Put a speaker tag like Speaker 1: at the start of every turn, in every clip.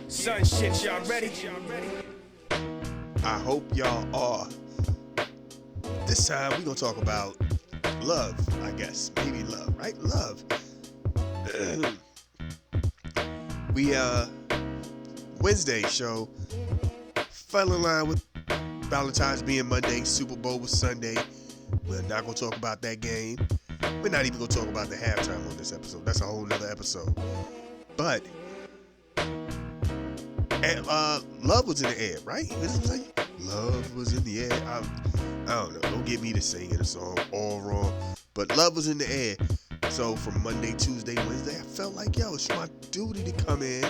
Speaker 1: Sun shit, y'all ready?
Speaker 2: I hope y'all are. This time we gonna talk about love, I guess. Maybe love, right? Love. We Wednesday show fell in line with Valentine's being Monday, Super Bowl was Sunday. We're not gonna talk about that game. We're not even gonna talk about the halftime on this episode. That's a whole nother episode. But love was in the air, right? It was like love was in the air. I don't know. Don't get me to singing a song all wrong. But love was in the air. So from Monday, Tuesday, Wednesday, I felt like, yo, it's my duty to come in,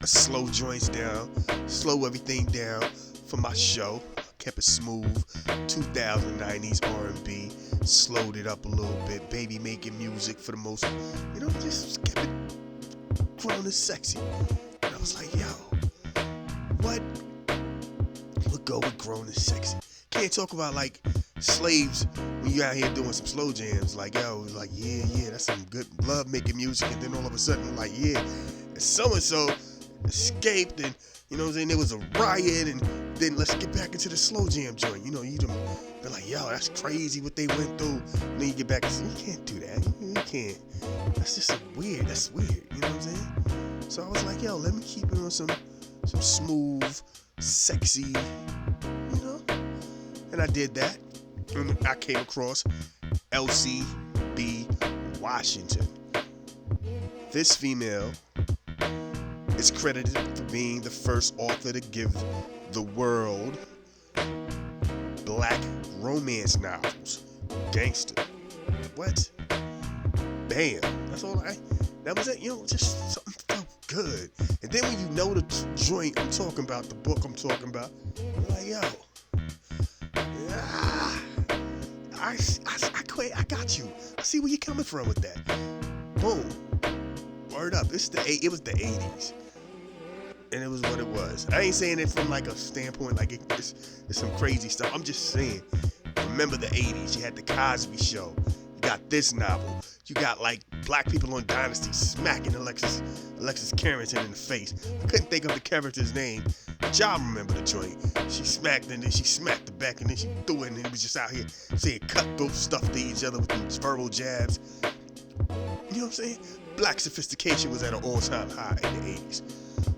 Speaker 2: slow joints down, slow everything down for my show. Kept it smooth, 2090s R&B, slowed it up a little bit, baby making music for the most, just kept it grown and sexy. And I was like, yo, what would go with grown and sexy? Can't talk about like slaves when you out here doing some slow jams, like, yo, like, yeah, that's some good love making music, and then all of a sudden, like, yeah, and so-and-so escaped, and, you know what I'm saying, there was a riot, and then let's get back into the slow jam joint, you done be like, yo, that's crazy what they went through, and then you get back and say, you can't do that, you can't, that's just weird, that's weird, you know what I'm saying? So I was like, yo, let me keep it on some smooth, sexy, and I did that, and I came across Elsie B Washington. This female is credited for being the first author to give the world black romance novels. Gangster. What? Bam. That's all that was it, just something felt good. And then when you know the joint I'm talking about, the book I'm talking about, you're like, yo, I got you. I see where you're coming from with that. Boom. Word up. It was the 80s. And it was what it was. I ain't saying it from like a standpoint like it's some crazy stuff. I'm just saying, remember the 80s. You had the Cosby Show. You got this novel. You got like black people on Dynasty smacking Alexis Carrington in the face. I couldn't think of the character's name. But y'all remember the joint. She smacked and then she smacked it back and then she threw it and it was just out here saying cutthroat stuff to each other with these verbal jabs. You know what I'm saying? Black sophistication was at an all-time high in the 80s.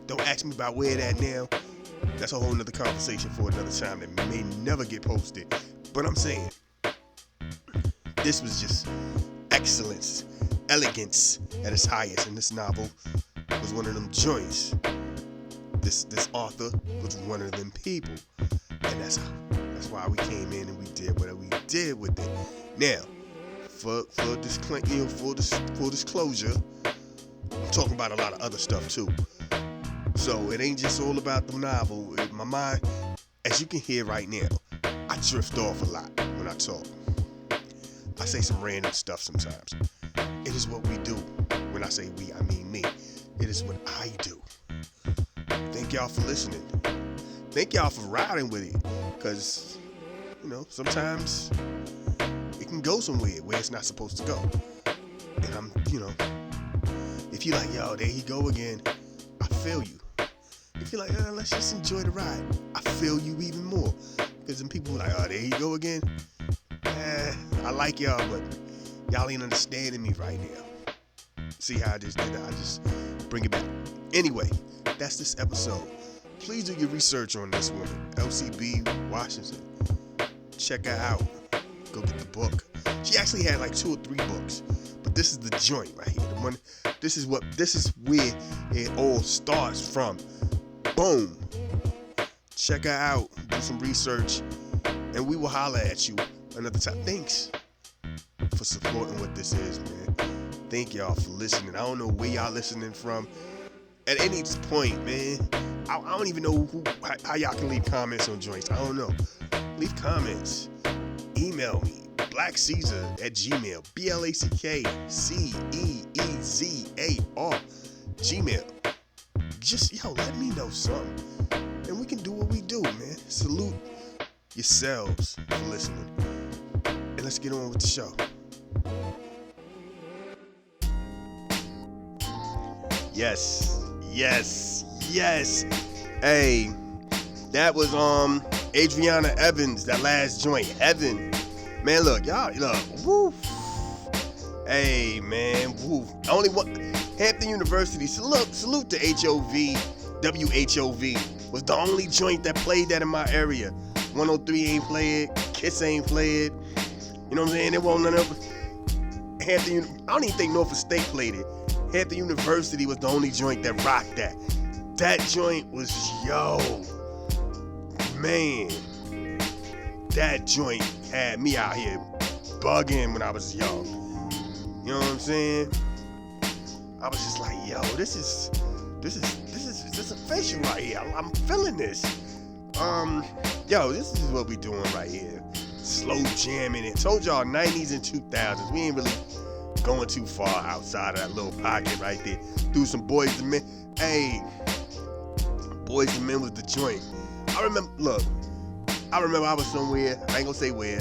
Speaker 2: Don't ask me about where that now. That's a whole nother conversation for another time that may never get posted. But I'm saying, this was just excellence, elegance at its highest. And this novel was one of them joints. This author was one of them people. And that's why we came in and we did what we did with it. Now, for full disclosure, I'm talking about a lot of other stuff too. So it ain't just all about the novel. In my mind, as you can hear right now, I drift off a lot when I talk. I say some random stuff sometimes. It is what we do. When I say we, I mean me. It is what I do. Thank y'all for listening. Thank y'all for riding with it. Because, sometimes it can go somewhere where it's not supposed to go. And I'm, if you're like, yo, there he go again, I feel you. If you're like, let's just enjoy the ride, I feel you even more. Because then people are like, oh, there he go again. I like y'all, but y'all ain't understanding me right now. See how I just did that? I just bring it back. Anyway, that's this episode. Please do your research on this woman, Elsie B Washington. Check her out. Go get the book. She actually had like 2 or 3 books, but this is the joint right here. The one. This is where it all starts from. Boom. Check her out. Do some research, and we will holler at you another time. Thanks for supporting what this is, man. Thank y'all for listening. I don't know where y'all listening from. At any point, man, I don't even know how y'all can leave comments on joints. I don't know. Leave comments. Email me, blackcaesar@gmail, BLACKCEEZAR, Gmail. Just, let me know something. And we can do what we do, man. Salute yourselves for listening. And let's get on with the show. Yes, Yes. Hey, that was Adriana Evans, that last joint. Heaven. Man, look, y'all, look, woof. Hey, man, woof. Only one, Hampton University, salute to HOV, WHOV, was the only joint that played that in my area. 103 ain't play it, Kiss ain't play it. You know what I'm saying? There won't none of Hampton, I don't even think Norfolk State played it. Hampton University was the only joint that rocked that. That joint was, yo, man, that joint had me out here bugging when I was young. You know what I'm saying? I was just like, yo, this is official right here. I'm feeling this. Yo, this is what we doing right here. Slow jamming it. Told y'all 90s and 2000s. We ain't really going too far outside of that little pocket right there. Threw some Boys to Men. Hey, Boys to Men was the joint. I remember I was somewhere. I ain't gonna say where.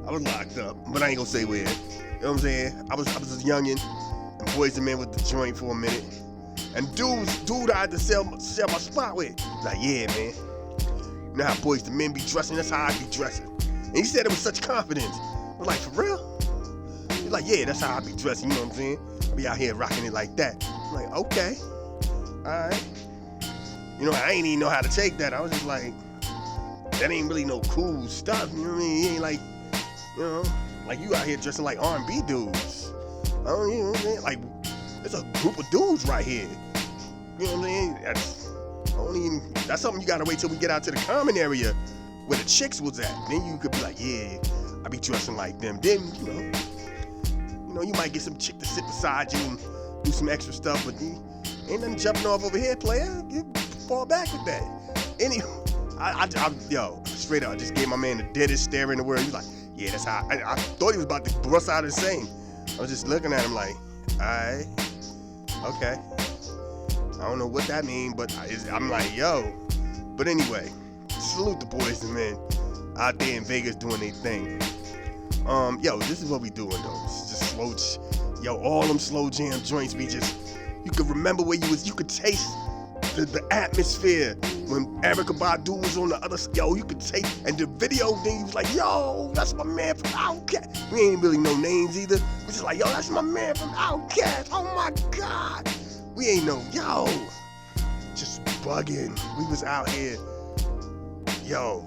Speaker 2: I was locked up, but I ain't gonna say where. You know what I'm saying? I was a youngin', and Boys to Men was the joint for a minute. And dude I had to sell my spot with. Like, yeah, man. You know how Boys to Men be dressing? That's how I be dressing. And he said it with such confidence. I was like, for real? He's like, yeah, that's how I be dressing, you know what I'm saying? I be out here rocking it like that. I'm like, okay. Alright. You know, I ain't even know how to take that. I was just like, that ain't really no cool stuff, you know what I mean? He ain't like, you know, like you out here dressing like R&B dudes. I don't, you know what I'm saying? Like, there's a group of dudes right here. You know what I mean? That's something you gotta wait till we get out to the common area where the chicks was at. Then you could be like, yeah, I be dressing like them. Then, you know, you might get some chick to sit beside you and do some extra stuff, but ain't nothing jumping off over here, player. You fall back with that. Anyway, yo, straight up, I just gave my man the deadest stare in the world. He was like, yeah, that's how, I thought he was about to bust out insane. I was just looking at him like, alright, okay. I don't know what that means, but I'm like, yo. But anyway, salute the Boys and Men out there in Vegas doing their thing. Yo, this is what we doing though. It's just slow, yo, all them slow jam joints. You could remember where you could taste the atmosphere when Erykah Badu was on the other side. Yo, you could taste, and the video thing, he was like, yo, that's my man from Outkast. We ain't really know names either. We just like, yo, that's my man from Outkast. Oh my God. We ain't know, yo, just bugging. We was out here, yo,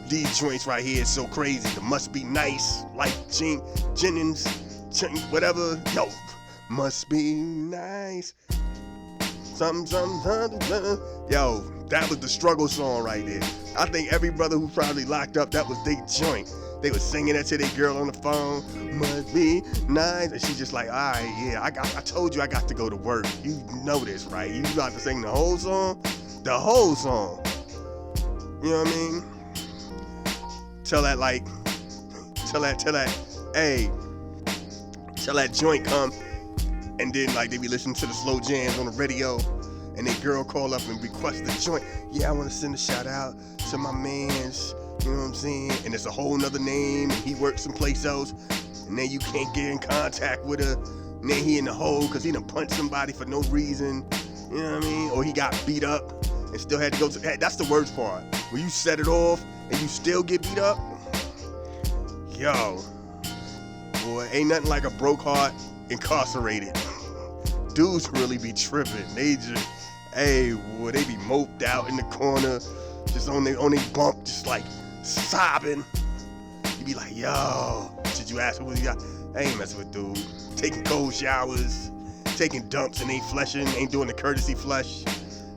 Speaker 2: these joints right here is so crazy. The Must Be Nice, like Jennings, whatever, yo, Must Be Nice. Something, yo, that was the struggle song right there. I think every brother who probably locked up, that was their joint. They was singing that to their girl on the phone, must be nice. And she just like, all right, yeah, I told you I got to go to work. You know this, right? You got to sing the whole song? The whole song. You know what I mean? Tell that joint come, and then like they be listening to the slow jams on the radio, and their girl call up and request the joint. Yeah, I want to send a shout out to my mans. You know what I'm saying? And it's a whole nother name, and he works someplace else, and then you can't get in contact with her, and then he in the hole because he done punched somebody for no reason, you know what I mean? Or he got beat up and still had to go to, that's the worst part. When you set it off and you still get beat up, yo, boy, ain't nothing like a broke heart incarcerated. Dudes really be tripping. They just, hey, boy, they be moped out in the corner, just on their bump, just like, sobbing. You be like, yo, did you ask what you got? I ain't messing with dude. Taking cold showers, taking dumps and ain't flushing, ain't doing the courtesy flush.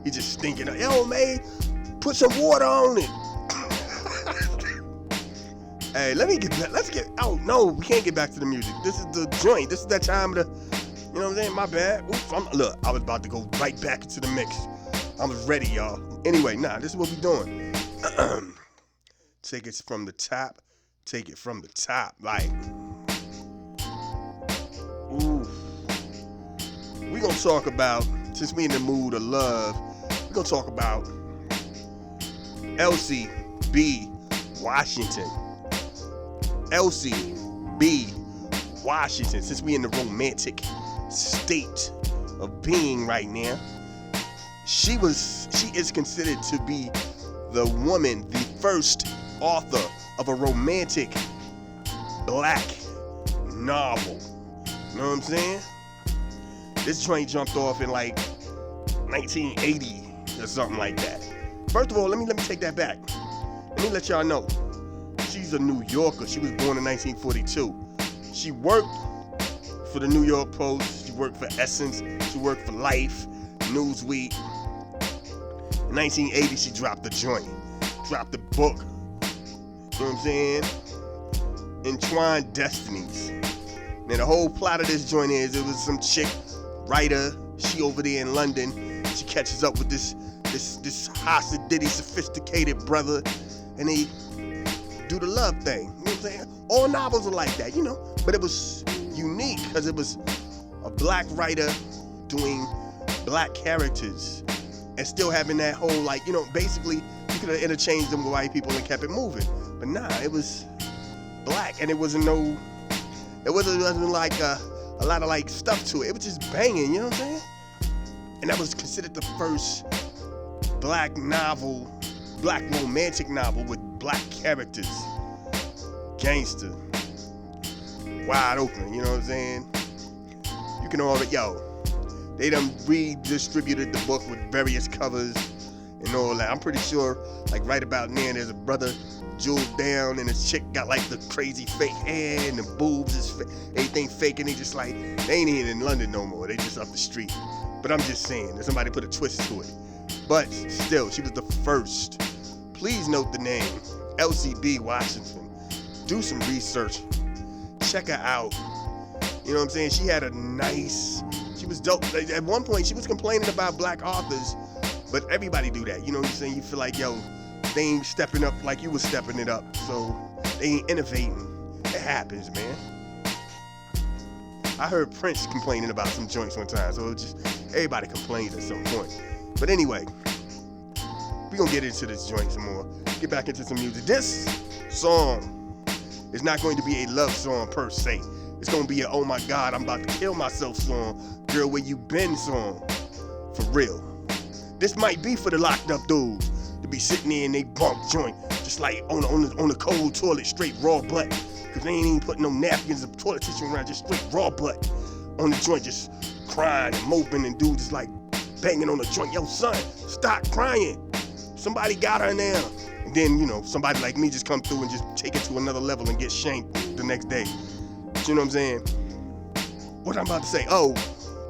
Speaker 2: He just stinking. Yo, man, put some water on it. Hey, oh no, we can't get back to the music. This is the joint. This is that time of the, you know what I'm saying? My bad. Oops, look, I was about to go right back into the mix. I was ready, y'all. Anyway, this is what we doing. Take it from the top. Take it from the top. Like, ooh. We gonna talk about, since we in the mood of love, we gonna talk about Elsie B Washington. Elsie B Washington. Since we in the romantic state of being right now, She is considered to be the woman, the first author of a romantic black novel. You know what I'm saying? This joint jumped off in like 1980 or something like that. First of all, let me take that back. Let me let y'all know. She's a New Yorker. She was born in 1942. She worked for the New York Post. She worked for Essence. She worked for Life, Newsweek. In 1980, she dropped the joint. Dropped the book. You know what I'm saying? Entwined Destinies. Now the whole plot of this joint is it was some chick, writer, she over there in London. She catches up with this hossidity, sophisticated brother, and they do the love thing. You know what I'm saying? All novels are like that, you know. But it was unique because it was a black writer doing black characters and still having that whole, like, you know, basically you could have interchanged them with white people and kept it moving. But nah, it was black, and it wasn't like a lot of like stuff to it. It was just banging, you know what I'm saying? And that was considered the first black romantic novel with black characters. Gangster. Wide open, you know what I'm saying? You can already, they done redistributed the book with various covers and all that. I'm pretty sure, like right about now, there's a brother jeweled down and his chick got like the crazy fake hair and the boobs is everything fake, and they just like, they ain't even in London no more. They just up the street. But I'm just saying that somebody put a twist to it. But still, she was the first. Please note the name, Elsie B Washington. Do some research. Check her out. You know what I'm saying? She was dope. At one point, she was complaining about black authors, but everybody do that. You know what I'm saying? You feel like, they ain't stepping up like you was stepping it up, so they ain't innovating. It happens, man. I heard Prince complaining about some joints one time, so it just everybody complains at some point. But anyway, we gonna get into this joint some more. Get back into some music. This song is not going to be a love song per se. It's gonna be a oh my God, I'm about to kill myself song, girl where you been song, for real. This might be for the locked up dudes to be sitting there in they bunk joint, just like on the cold toilet, straight raw butt, cause they ain't even putting no napkins or toilet tissue around, just straight raw butt on the joint, just crying and moping, and dudes is like banging on the joint. Yo son, stop crying. Somebody got her now. And then, somebody like me just come through and just take it to another level and get shanked the next day. You know what I'm saying? What I'm about to say? Oh,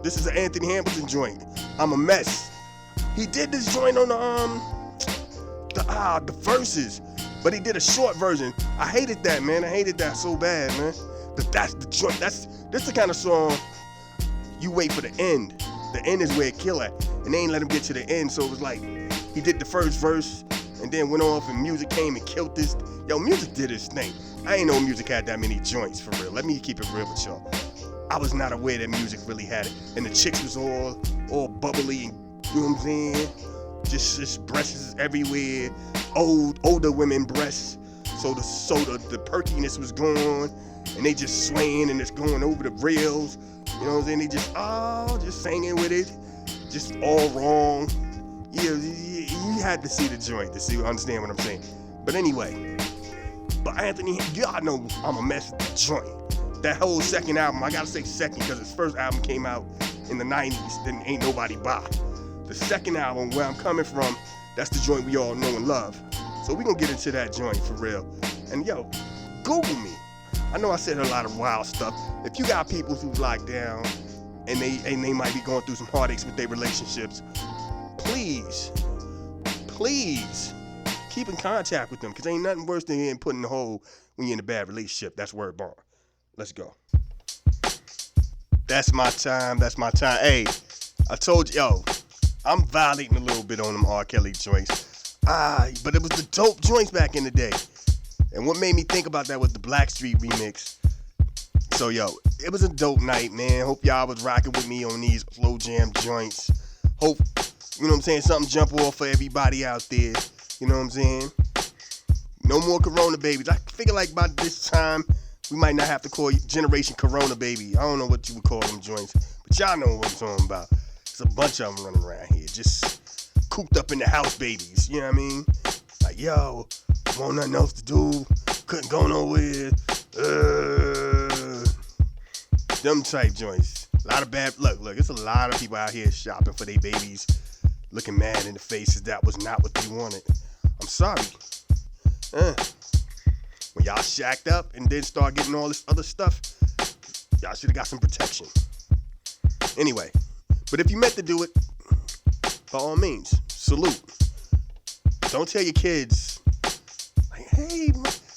Speaker 2: this is an Anthony Hamilton joint. I'm a Mess. He did this joint on the verses, but he did a short version. I hated that, man. I hated that so bad, man. But that's the joint. This the kind of song you wait for the end. The end is where it kill at, and they ain't let him get to the end. So it was like he did the first verse and then went off, and music came and killed this. Music did his thing. I ain't know music had that many joints, for real. Let me keep it real with y'all. I was not aware that music really had it. And the chicks was all bubbly, and you know what I'm saying? Just breasts everywhere. Older women breasts. So the perkiness was gone, and they just swaying and it's going over the rails. You know what I'm saying? They just singing with it. Just all wrong. Yeah, you had to see the joint to understand what I'm saying. But anyway, Anthony, y'all know I'm a Mess with the joint. That whole second album, I gotta say second because his first album came out in the 90s, then Ain't Nobody Buy. The second album, Where I'm Coming From, that's the joint we all know and love. So we gonna get into that joint for real. And Google me. I know I said a lot of wild stuff. If you got people who's locked down and they might be going through some heartaches with their relationships, please keep in contact with them, because ain't nothing worse than getting put in the hole when you're in a bad relationship. That's word bond. Let's go. That's my time. Hey, I told you, I'm violating a little bit on them R. Kelly joints. But it was the dope joints back in the day. And what made me think about that was the Blackstreet remix. So, it was a dope night, man. Hope y'all was rocking with me on these slow jam joints. Hope, you know what I'm saying, something jump off for everybody out there. You know what I'm saying? No more Corona babies. I figure like by this time, we might not have to call Generation Corona baby. I don't know what you would call them joints, but y'all know what I'm talking about. There's a bunch of them running around here. Just cooped up in the house babies. You know what I mean? Like, yo, want nothing else to do, couldn't go nowhere. Them type joints. A lot of bad. Look, it's a lot of people out here shopping for their babies, looking mad in the faces. That was not what they wanted. I'm sorry. When y'all shacked up and then start getting all this other stuff, y'all should have got some protection. Anyway, but if you meant to do it, by all means, salute. Don't tell your kids, like, hey,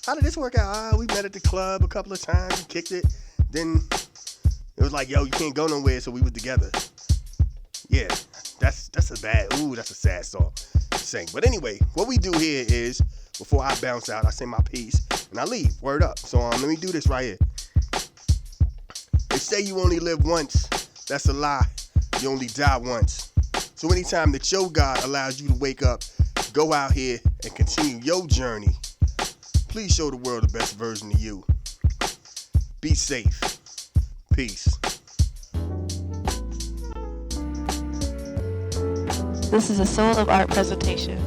Speaker 2: how did this work out? We met at the club a couple of times and kicked it. Then it was like, yo, you can't go nowhere, so we were together. Yeah, that's a sad song to sing. But anyway, what we do here is, before I bounce out, I say my piece and I leave. Word up. So let me do this right here. They say you only live once. That's a lie. You only die once. So anytime that your God allows you to wake up, go out here and continue your journey, please show the world the best version of you. Be safe. Peace.
Speaker 1: This is a Soul of Art presentation.